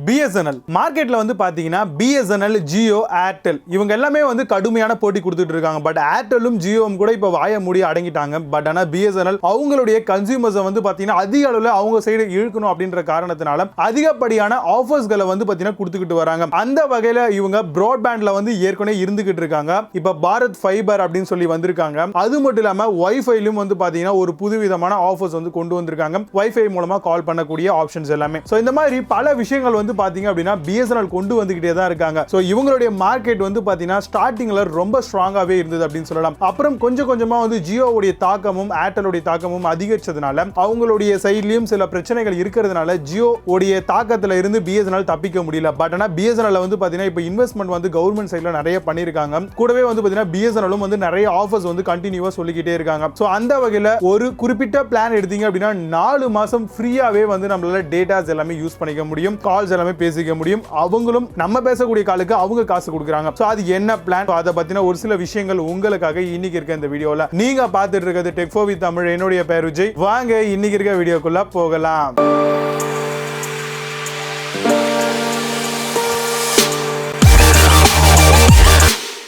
BSNL மார்க்கெட்ல வந்து பாத்தீங்கன்னா BSNL, Jio, Airtel இவங்க எல்லாமே வந்து கடுமையான போட்டி கொடுத்துட்டு இருக்காங்க. பட் ஏர்டெல்லும் ஜியோவும் கூட இப்ப வாய மூடி அடங்கிட்டாங்க. பட் ஆனா BSNL அவங்களுடைய கன்சியூமர்ஸை வந்து பாத்தீங்கன்னா அதிக அளவுல அவங்க சைடு இழுக்கணும் அப்படின்ற காரணத்தினால அதிகப்படியான ஆஃபர்ஸ்களை வந்து பாத்தீங்கன்னா கொடுத்துக்கிட்டு வராங்க. அந்த வகையில இவங்க பிராட்பேண்ட்ல வந்து ஏற்கனவே இருந்துகிட்டு இருக்காங்க. இப்ப பாரத் ஃபைபர் அப்படின்னு சொல்லி வந்திருக்காங்க. அது மட்டும் இல்லாம வைஃபைலும் வந்து பாத்தீங்கன்னா ஒரு புதுவிதமான ஆஃபர்ஸ் வந்து கொண்டு வந்திருக்காங்க. வைஃபை மூலமா கால் பண்ணக்கூடிய ஆப்ஷன்ஸ் எல்லாமே. சோ இந்த மாதிரி பல விஷயங்கள் வந்து பாத்தீங்க அப்படின்னா BSNL கொண்டு வந்துகிட்டே தான் இருக்காங்க. சோ இவங்களுடைய மார்க்கெட் வந்து பாத்தீங்கன்னா ஸ்டார்டிங்ல ரொம்ப ஸ்ட்ராங்காவே இருந்தது அப்படின்னு சொல்லலாம். அப்புறம் கொஞ்சம் கொஞ்சமா வந்து ஜியோவுடைய தாக்கமும் ஏர்டெலுடைய தாக்கமும் அதிகரிச்சதுனால அவங்களுடைய சைட்லயும் சில பிரச்சனைகள் இருக்கிறதுனால ஜியோ உடைய தாக்கத்துல இருந்து BSNL தப்பிக்க முடியல. பட் ஆனா BSNL வந்து பாத்தீங்கன்னா இப்ப இன்வெஸ்ட்மெண்ட் வந்து கவர்மெண்ட் சைடுல நிறைய பண்ணிருக்காங்க. கூடவே வந்து பாத்தீங்கன்னா BSNL வந்து நிறைய ஆஃபர்ஸ் வந்து கண்டினியூவா சொல்லிக்கிட்டே இருக்காங்க. சோ அந்த வகையில ஒரு குறிப்பிட்ட பிளான் எடுத்தீங்க அப்படின்னா 4 மாசம் ஃப்ரீயாவே வந்து நம்மளால டேட்டாஸ் எல்லாமே யூஸ் பண்ணிக்க முடியும், கால்ஸ் எல்லாமே பேசிக்க முடியும். அவங்களும் நம்ம பேசக்கூடிய காலுக்கு அவங்க காசு கொடுக்குறாங்க. சோ அது என்ன பிளான், அதை பத்தின ஒரு சில விஷயங்கள் உங்களுக்காக இன்னைக்கு இருக்க இந்த வீடியோல நீங்க பார்த்துட்டு இருக்கிறது டெக் ஃபோர் வித் தமிழ். என்னுடைய பேர் விஜய். வாங்க இன்னைக்கு இருக்க வீடியோக்குள்ள போகலாம்.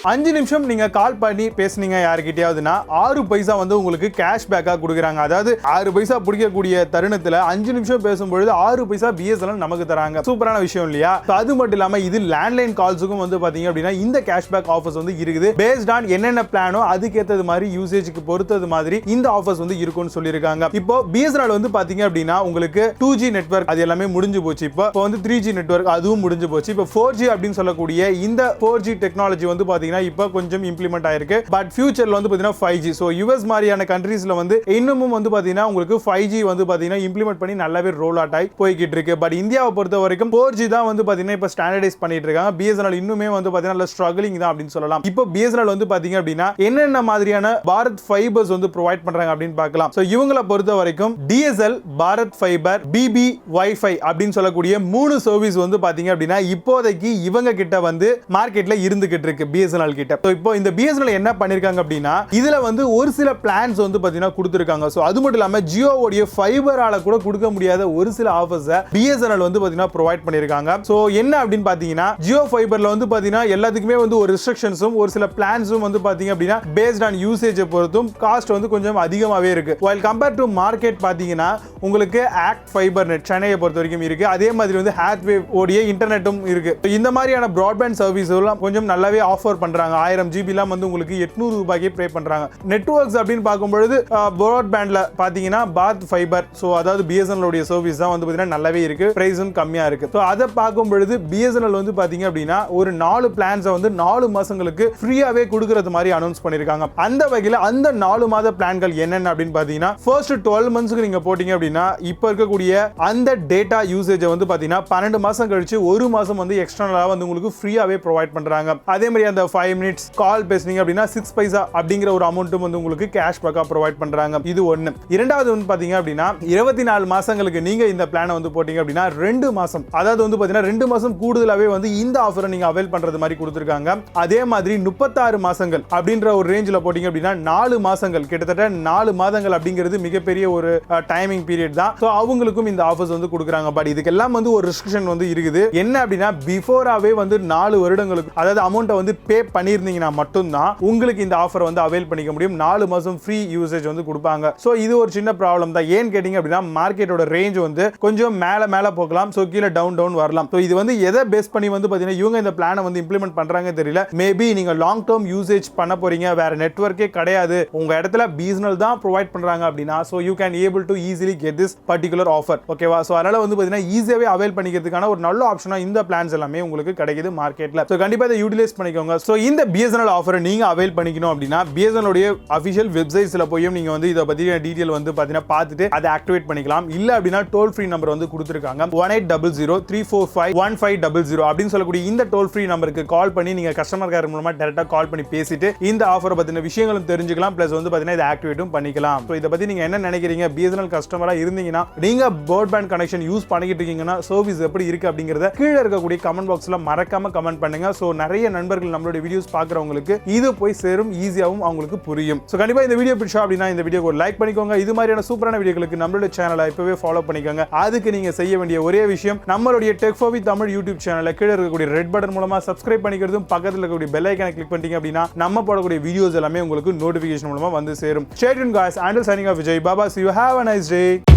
5 நிமிஷம் நீங்க கால் பண்ணி பேசுனீங்க யார்கிட்டயாவதுனா 6 பைசா வந்து உங்களுக்கு கேஷ்பேக்கா கொடுக்குறாங்க. அதாவது 6 பைசா பிடிக்கக்கூடிய தருணத்துல 5 நிமிஷம் பேசும்பொழுது 6 பைசா BSNL நமக்கு தராங்க. சூப்பரான விஷயம் இல்லையா? அது மட்டும் இல்லாம இது லேண்ட்லைன் கால்ஸுக்கும் வந்து பாத்தீங்க அப்படின்னா இந்த கேஷ்பேக் ஆஃபர்ஸ் வந்து இருக்குது. பேஸ்ட் ஆன் என்னென்ன பிளானோ அதுக்கேற்றது மாதிரி யூசேஜுக்கு பொறுத்தது மாதிரி இந்த ஆஃபர்ஸ் வந்து இருக்கும்னு சொல்லியிருக்காங்க. இப்போ BSNL வந்து பாத்தீங்க அப்படின்னா உங்களுக்கு 2G நெட்வொர்க் அது எல்லாமே முடிஞ்சு போச்சு. இப்போ வந்து 3G நெட்வொர்க் அதுவும் முடிஞ்சு போச்சு. இப்போ 4G அப்படின்னு சொல்லக்கூடிய இந்த 4G டெக்னாலஜி வந்து பாத்தீங்கன்னா இப்ப கொஞ்சம் இம்ப்ளிமெண்ட் ஆயிருக்கு. பட் ஃபியூச்சர்ல வந்து பாத்தீங்கன்னா 5G. சோ US மாதிரியான கண்ட்ரீஸ்ல வந்து இன்னமும் வந்து பாத்தீங்கன்னா உங்களுக்கு 5G வந்து பாத்தீங்கன்னா இம்ப்ளிமெண்ட் பண்ணி நல்லாவே ரோல் அவுட் ஆகி போய்கிட்டு இருக்கு. பட் இந்தியாவை பொறுத்த வரைக்கும் 4G தான் வந்து பாத்தீங்கன்னா இப்ப ஸ்டாண்டர்டைஸ் பண்ணிட்டு இருக்காங்க. BSNL இன்னுமே வந்து பாத்தீங்கன்னா ஸ்ட்ரகிளிங் தான் அப்படின்னு சொல்லலாம். இப்போ BSNL வந்து பாத்தீங்க அப்படின்னா என்னென்ன மாதிரியான பாரத் ஃபைபர்ஸ் வந்து ப்ரொவைட் பண்றாங்க அப்படின்னு பார்க்கலாம். சோ இவங்களை பொறுத்த வரைக்கும் DSL, Bharat fibre, BB wifi அப்படின்னு சொல்லக்கூடிய 3 சர்வீஸ் வந்து பாத்தீங்க அப்படின்னா இப்போதைக்கு இவங்க கிட்ட வந்து மார்க்கெட்ல இருந்துகிட்டு இருக்கு BSNL கிட்ட. இப்போ இந்த BSNL என்ன பண்ணிருக்காங்க அப்படின்னா இதுல வந்து ஒரு சில பிளான்ஸ் வந்து பாத்தீங்கன்னா கொடுத்திருக்காங்க. சோ அது மட்டும் இல்லாம ஜியோவோட ஃபைபரால கூட கொடுக்க முடியாத ஒரு சில ஆஃபர்ஸ் BSNL வந்து பாத்தீங்கன்னா ப்ரொவைட் பண்ணிருக்காங்க. சோ என்ன அப்படின்னு பாத்தீங்கன்னா ஜியோ ஃபைபர்ல வந்து பாத்தீங்கன்னா எல்லாத்துக்குமே வந்து ஒரு ரெஸ்ட்ரிக்ஷன்ஸும் ஒரு சில பிளான்ஸும் வந்து பாத்தீங்க அப்படின்னா பேஸ்ட் ஆன் யூசேஜ் பொறுத்தும் காஸ்ட் வந்து கொஞ்சம் அதிகமாவே இருக்கு. while compared to மார்க்கெட் பாத்தீங்கன்னா உங்களுக்கு ஆக்ட் ஃபைபர் நெட் சென்னையை பொறுத்த வரைக்கும் இருக்கு. அதே மாதிரி வந்து ஹேத்வே ஓடிய இன்டர்நெட்டும் இருக்கு. இந்த மாதிரியான பிராட்பேண்ட் சர்வீஸ் எல்லாம் கொஞ்சம் நல்லாவே ஆஃபர் பண்றாங்க. 1000 GB லாம் வந்து உங்களுக்கு 800 ரூபாய்க்கு பே பண்றாங்க. நெட்வொர்க்ஸ் அப்படின்னு பார்க்கும்போது பிராட்பேண்ட்ல பாத்தீங்கன்னா பாத் ஃபைபர் சோ அதாவது BSNL உடைய சர்வீஸ் தான் வந்து பாத்தீங்கன்னா நல்லாவே இருக்கு. பிரைஸும் கம்மியா இருக்கு. சோ அத பார்க்கும்போது BSNL வந்து பாத்தீங்க அப்படின்னா ஒரு 4 பிளான்ஸ் வந்து 4 மாசங்களுக்கு ஃப்ரீயாவே கொடுக்கிறது மாதிரி அனௌன்ஸ் பண்ணிருக்காங்க. அந்த வகையில அந்த 4 மாத பிளான்கள் என்னென்ன அப்படின்னு பாத்தீங்கன்னா ஃபர்ஸ்ட் 12 மந்த்ஸ்க்கு நீங்க போட்டீங்க அப்படின்னா இப்ப இருக்கக்கூடிய அந்த டேட்டா யூசேஜ் வந்து பாத்தீங்கன்னா 12 மாசம் கழிச்சு 1 மாசம் வந்து எக்ஸ்டர்னலா வந்து உங்களுக்கு ஃப்ரீயாவே ப்ரொவைட் பண்றாங்க. அதே மாதிரி அந்த 5 மினிட்ஸ் கால் பேசுனீங்க அப்படின்னா 6 பைசா அப்படிங்கிற ஒரு அமௌண்ட்டும் வந்து உங்களுக்கு கேஷ் பேக்கா ப்ரொவைட் பண்றாங்க. இது ஒண்ணு. இரண்டாவது வந்து பாத்தீங்க அப்படின்னா 24 மாசங்களுக்கு நீங்க இந்த பிளானை வந்து போட்டீங்க அப்படின்னா 2 மாசம் அதாவது வந்து பாத்தீங்கன்னா 2 மாசம் கூடுதலாவே வந்து இந்த ஆஃபரை நீங்க அவைல் பண்றது மாதிரி கொடுத்திருக்காங்க. அதே மாதிரி 36 மாசங்கள் அப்படின்ற ஒரு ரேஞ்சில போட்டீங்க அப்படின்னா 4 மாசங்கள் கிட்டத்தட்ட 4 மாதங்கள் அப்படிங்கிறது மிகப்பெரிய ஒரு டைமிங் பீரியட் தான். சோ அவங்களுக்கும் இந்த ஆஃபர்ஸ் வந்து கொடுக்குறாங்க. பட் இதுக்கெல்லாம் வந்து ஒரு ரெஸ்ட்ரிக்ஷன் வந்து இருக்குது. என்ன அப்படின்னா பிஃபோராவே வந்து 4 வருடங்களுக்கு அதாவது அமௌண்ட்டை வந்து பே பண்ணிருந்தீங்கன்னா மட்டும்தான் உங்களுக்கு இந்த ஆஃபர் வந்து அவைல் பண்ணிக்க முடியும். 4 மாசம் ஃப்ரீ யூசேஜ் வந்து கொடுப்பாங்க. சோ இது ஒரு சின்ன ப்ராப்ளம் தான். ஏன் கேட்டிங்க அப்படின்னா மார்க்கெட்டோட ரேஞ்ச் வந்து கொஞ்சம் மேல போகலாம். சோ கீழ டவுன் வரலாம். சோ இது வந்து எதை பேஸ் பண்ணி வந்து பாத்தீங்கன்னா இவங்க இந்த பிளானை வந்து இம்ப்ளிமெண்ட் பண்றாங்க தெரியல. மேபி நீங்க லாங் டர்ம் யூசேஜ் பண்ண போறீங்க, வேற நெட்வொர்க்கே கிடையாது, உங்க இடத்துல BSNL தான் ப்ரொவைட் பண்றாங்க அப்படின்னா so you can able to easily get this particular offer. ஓகேவா? சோ அதனால வந்து பாத்தீங்கன்னா ஈஸியாவே அவைல் பண்ணிக்கிறதுக்கான ஒரு நல்ல ஆப்ஷனா இந்த பிளான்ஸ் எல்லாமே உங்களுக்கு கிடைக்குது மார்க்கெட்ல. சோ கண்டிப்பா இதை யூட்டிலைஸ் பண்ணிக்கோங்க. சோ இந்த BSNL ஆஃபரை நீங்க அவைல் பண்ணிக்கணும் அப்படின்னா BSNL உடைய அபிஷியல் வெப்சைட்ஸ்ல போய் நீங்க வந்து இத பத்தின டீடைல் வந்து பாத்தீங்கன்னா பார்த்துட்டு அதை ஆக்டிவேட் பண்ணிக்கலாம். இல்ல அப்படின்னா டோல் ஃப்ரீ நம்பர் வந்து கொடுத்திருக்காங்க 1800345150 அப்படின்னு சொல்லக்கூடிய இந்த டோல் ஃப்ரீ நம்பருக்கு கால் பண்ணி நீங்க கஸ்டமர் கேர் மூலமா டைரக்டா கால் பண்ணி பேசிட்டு இந்த ஆஃபரை பத்தின விஷயங்களும் தெரிஞ்சுக்கலாம். பிளஸ் வந்து பாத்தீங்கன்னா இதை ஆக்டிவேட்டும் பண்ணிக்கலாம். சோ இத பத்தி நீங்க என்ன நினைக்கிறீங்க? BSNL கஸ்டமரா இருந்தீங்கன்னா நீங்க பிராட்பேண்ட் கனெக்ஷன் யூஸ் பண்ணிக்கிட்டு இருக்கீங்கன்னா சர்வீஸ் எப்படி இருக்கு அப்படிங்கறத கீழ இருக்கக்கூடிய கமெண்ட் பாக்ஸ்ல மறக்காம கமெண்ட் பண்ணுங்க. சோ நிறைய நண்பர்கள் நம்மளுடைய வீடியோஸ் பார்க்குறவங்களுக்கு இது போய் சேரும், ஈஸியாகவும் அவங்களுக்கு புரியும். ஸோ கண்டிப்பாக இந்த வீடியோ பிடிச்சா அப்படின்னா இந்த வீடியோக்கு ஒரு லைக் பண்ணிக்கோங்க. இது மாதிரியான சூப்பரான வீடியோக்களுக்கு நம்மளோட சேனலை இப்பவே ஃபாலோ பண்ணிக்கோங்க. அதுக்கு நீங்க செய்ய வேண்டிய ஒரே விஷயம் நம்மளுடைய tech for with Tamil YouTube சேனலை கீழே இருக்கக்கூடிய ரெட் பட்டன் மூலமா சப்ஸ்கிரைப் பண்ணிக்கிறதும் பக்கத்தில் இருக்கக்கூடிய பெல் ஐகானை கிளிக் பண்ணிட்டீங்க அப்படின்னா நம்ம போடக்கூடிய வீடியோஸ் எல்லாமே உங்களுக்கு நோட்டிஃபிகேஷன் மூலமா வந்து சேரும். Stay tuned guys, and signing off Vijay. Baba, see you, have a nice day.